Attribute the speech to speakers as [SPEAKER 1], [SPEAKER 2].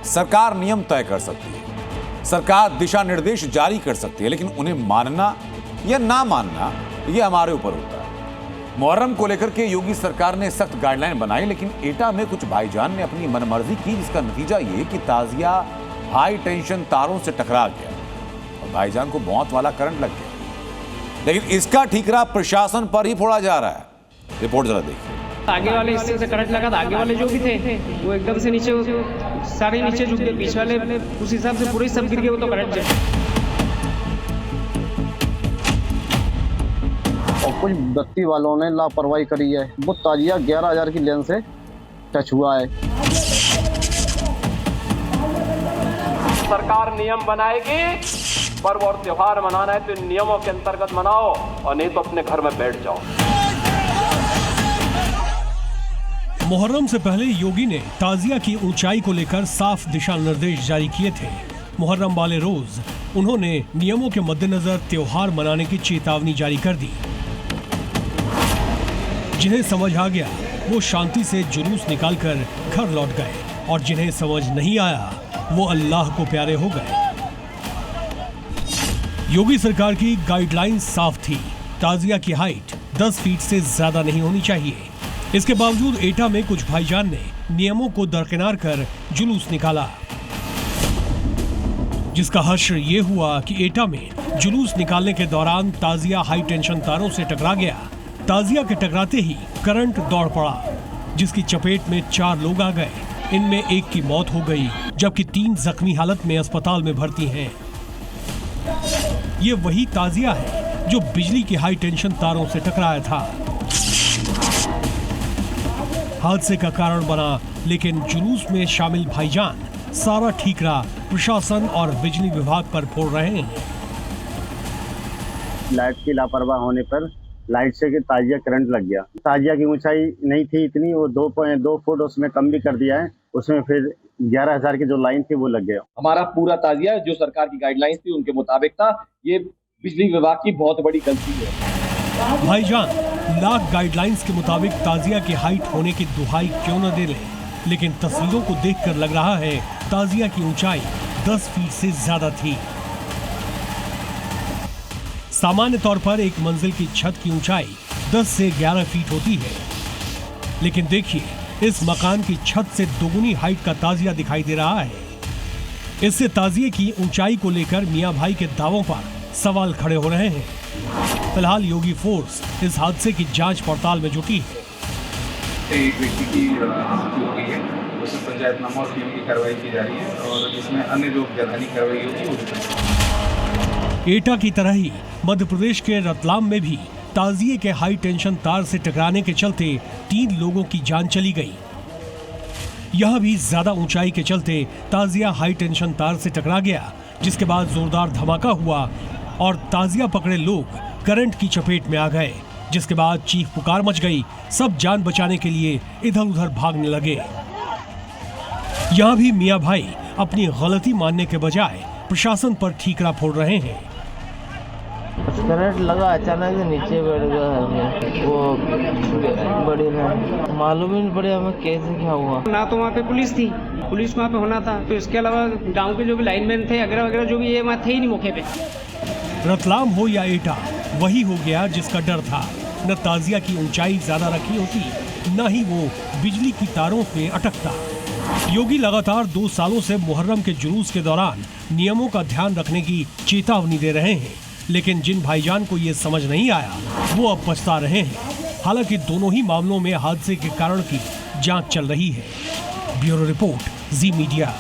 [SPEAKER 1] सरकार नियम तय कर सकती है, सरकार दिशा निर्देश जारी कर सकती है, लेकिन उन्हें मानना या ना मानना यह हमारे ऊपर होता है। मुहर्रम को लेकर के योगी सरकार ने सख्त गाइडलाइन बनाई, लेकिन एटा में कुछ भाईजान ने अपनी मनमर्जी की, जिसका नतीजा ये कि ताजिया हाई टेंशन तारों से टकरा गया और भाईजान को मौत वाला करंट लग गया। लेकिन इसका ठीकरा प्रशासन पर ही फोड़ा जा रहा है। रिपोर्ट जरा देखिए।
[SPEAKER 2] आगे वाले हिस्से से करंट लगा था, आगे वाले जो भी थे वो एकदम से नीचे सारे नीचे झुक गए, पीछे वाले उस हिसाब से पूरे सब गिर गए, वो तो करंट से।
[SPEAKER 3] और कुछ बत्ती वालों ने लापरवाही करी है। वो ताजिया 11,000 की लेन से टच हुआ है।
[SPEAKER 4] सरकार नियम बनाएगी, पर्व और त्योहार मनाना है तो इन नियमों के अंतर्गत मनाओ, और नहीं तो अपने घर में बैठ जाओ।
[SPEAKER 5] मुहर्रम से पहले योगी ने ताजिया की ऊंचाई को लेकर साफ दिशा निर्देश जारी किए थे। मुहर्रम वाले रोज उन्होंने नियमों के मद्देनजर त्योहार मनाने की चेतावनी जारी कर दी। जिन्हें समझ आ गया वो शांति से जुलूस निकालकर घर लौट गए, और जिन्हें समझ नहीं आया वो अल्लाह को प्यारे हो गए। योगी सरकार की गाइडलाइन साफ थी, ताजिया की हाइट 10 फीट से ज्यादा नहीं होनी चाहिए। इसके बावजूद एटा में कुछ भाईजान ने नियमों को दरकिनार कर जुलूस निकाला, जिसका हश्र ये हुआ कि एटा में जुलूस निकालने के दौरान ताजिया हाई टेंशन तारों से टकरा गया। ताजिया के टकराते ही करंट दौड़ पड़ा, जिसकी चपेट में 4 लोग आ गए। इनमें एक की मौत हो गई, जबकि 3 जख्मी हालत में अस्पताल में भर्ती हैं। ये वही ताजिया है जो बिजली की हाई टेंशन तारों से टकराया था। हादसे का कारण बना, लेकिन जुलूस में शामिल भाईजान सारा ठीकरा प्रशासन और बिजली विभाग पर फोड़ रहे हैं।
[SPEAKER 3] लाइट की लापरवाही होने पर लाइट से के ताजिया करंट लग गया। ताजिया की ऊंचाई नहीं थी इतनी, वो 2.2 फुट उसमें कम भी कर दिया है। उसमें फिर 11,000 की जो लाइन थी वो लग गया।
[SPEAKER 4] हमारा पूरा ताजिया जो सरकार की गाइडलाइंस थी उनके मुताबिक था। ये बिजली विभाग की बहुत बड़ी गलती है।
[SPEAKER 5] भाईजान लाख गाइडलाइंस के मुताबिक ताजिया की हाइट होने की दुहाई क्यों न दे ले, लेकिन तस्वीरों को देखकर लग रहा है ताजिया की ऊंचाई 10 फीट से ज्यादा थी। सामान्य तौर पर एक मंजिल की छत की ऊंचाई 10 से 11 फीट होती है, लेकिन देखिए इस मकान की छत से दोगुनी हाइट का ताजिया दिखाई दे रहा है। इससे ताजिए की ऊंचाई को लेकर मियां भाई के दावों पर सवाल खड़े हो रहे हैं। फिलहाल योगी फोर्स इस हादसे की जांच पड़ताल में जुटी है।
[SPEAKER 6] एक व्यक्ति की मृत्यु हो गई है, उस पर पंचायतनामा और नियम की कार्रवाई की जा रही है, और जिसमें अन्य जो वैधानिक कार्रवाई होगी वो
[SPEAKER 5] एटा की तरह ही मध्य प्रदेश के रतलाम में भी ताजिए के हाई टेंशन तार से टकराने के चलते 3 लोगों की जान चली गई। यहां भी ज्यादा ऊंचाई के चलते ताजिया हाई टेंशन तार से टकरा गया, जिसके बाद जोरदार धमाका हुआ और ताजिया पकड़े लोग करंट की चपेट में आ गए, जिसके बाद चीख पुकार मच गई। सब जान बचाने के लिए इधर उधर भागने लगे। यहाँ भी मियां भाई अपनी गलती मानने के बजाय प्रशासन पर ठीकरा फोड़ रहे हैं।
[SPEAKER 7] करंट लगा, अचानक से नीचे बैठ गया। वो बड़ी ना मालूम ही नहीं पड़े हमें कैसे क्या हुआ।
[SPEAKER 2] ना तो वहाँ पे पुलिस थी, पुलिस वहाँ पे होना था, तो इसके अलावा गांव के जो भी लाइनमैन थे वगैरह वगैरह जो भी ये वहाँ थे ही नहीं मौके पे।
[SPEAKER 5] रतलाम हो या एटा, वही हो गया जिसका डर था। न ताजिया की ऊंचाई ज्यादा रखी होती, न ही वो बिजली की तारों पे अटकता। योगी लगातार 2 सालों से मुहर्रम के जुलूस के दौरान नियमों का ध्यान रखने की चेतावनी दे रहे हैं, लेकिन जिन भाईजान को ये समझ नहीं आया वो अब पछता रहे हैं। हालांकि दोनों ही मामलों में हादसे के कारण की जांच चल रही है। ब्यूरो रिपोर्ट, जी मीडिया।